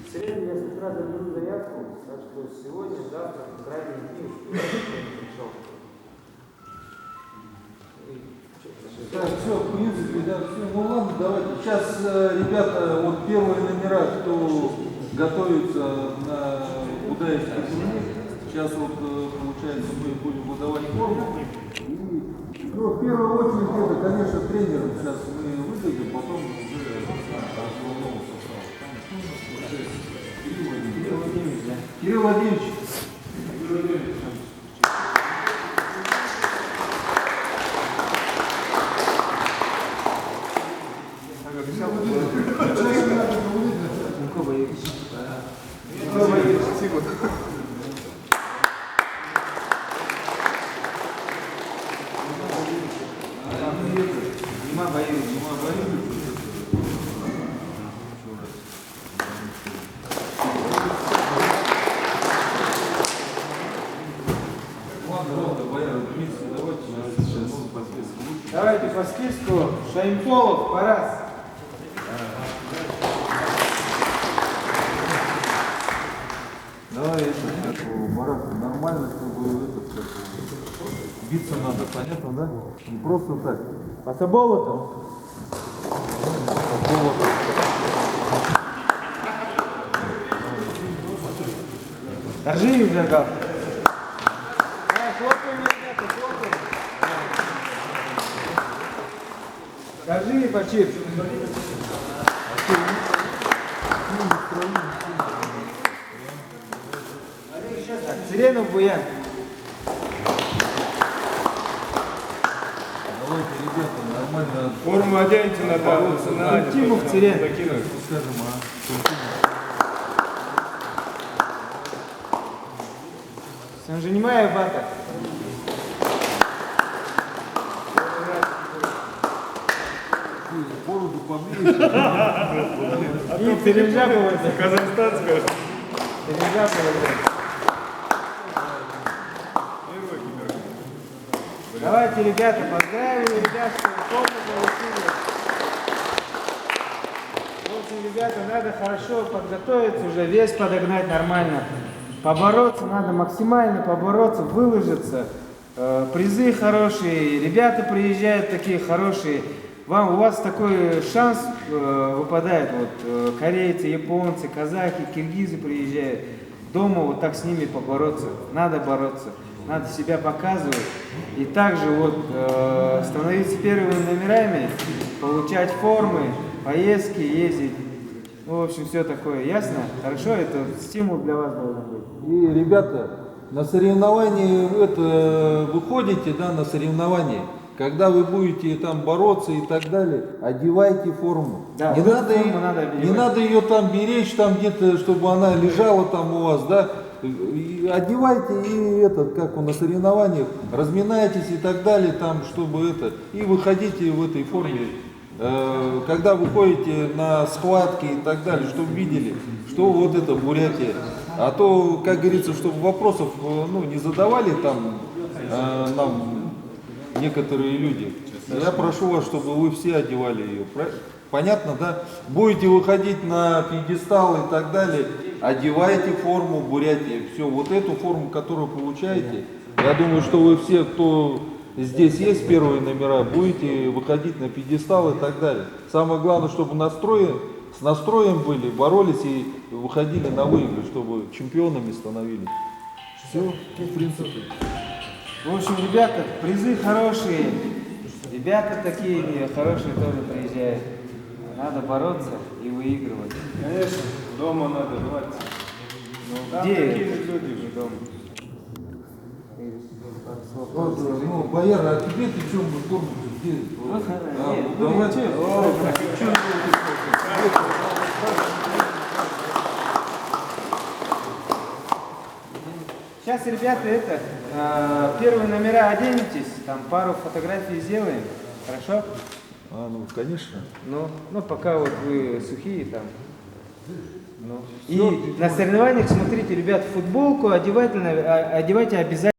В среду я с утра заберу заявку, так что сегодня, завтра, в крайние дни пришел. Так, все, в принципе, да, все. Ну ладно, давайте. Сейчас, ребята, вот первые номера, кто готовится на Будаевский турнир, сейчас вот, получается, мы будем выдавать форму. И, ну, в первую очередь, это, конечно, тренер. Сейчас мы выдадим, потом уже основного состава. Кирилл Владимирович. Давайте по списку. Шаимполов, Парас. Давай это, как у Барака, нормально, чтобы это, как, биться надо, понятно, да? Не просто так. По Соболоту. Держи их, Зергал. Хлопаем, ребята, хлопаем. Держи, Пачир. Сиренов, Буян. Давайте, ребята, нормально. Форму оденьте на бороться, на Тимух, Сирен. Скажем, Санжанимаев, Бата. бороду побрили. И Пережапова. казахстанская. Давайте, ребята, поздравим ребят, что форму получили. В общем, ребята, надо хорошо подготовиться, уже вес подогнать нормально. Побороться, надо максимально побороться, выложиться. Призы хорошие, ребята приезжают такие хорошие. У вас такой шанс выпадает, вот корейцы, японцы, казахи, киргизы приезжают. Дома вот так с ними побороться, надо бороться, надо себя показывать. И также вот становиться первыми номерами, получать формы, поездки, ездить. Ну, в общем, все такое, ясно? Хорошо, это стимул для вас должен быть. И, ребята, на соревнования это выходите, да, на соревнования. Когда вы будете там бороться и так далее, одевайте форму. Да, не, вот надо, форму надо одевать. не надо ее там беречь, там где-то, чтобы она лежала там у вас, да. И одевайте и этот, как он на соревнованиях, разминайтесь и так далее, там, чтобы это, и выходите в этой форме. Когда вы ходите на схватки и так далее, чтобы видели, что вот это Бурятия. А то, как говорится, чтобы вопросов не задавали там нам некоторые люди. Я прошу вас, чтобы вы все одевали ее. Понятно, да? Будете выходить на пьедестал и так далее, одевайте форму Бурятии. Все, вот эту форму, которую получаете, я думаю, что вы все, кто здесь есть первые номера, будете выходить на пьедестал и так далее. Самое главное, чтобы с настроем были, боролись и выходили на выигрыш, чтобы чемпионами становились. Все, в принципе. В общем, ребята, призы хорошие, ребята такие хорошие тоже приезжают. Надо бороться и выигрывать. Конечно, дома надо рваться. Где такие же люди же дома. Вот, Бояр, а тебе ты чем бы форму где? Сейчас, ребята, первые номера оденетесь, там пару фотографий сделаем, хорошо? Ну, конечно. Ну, пока вот вы сухие там. И на соревнованиях, смотрите, ребят, футболку одевайте обязательно.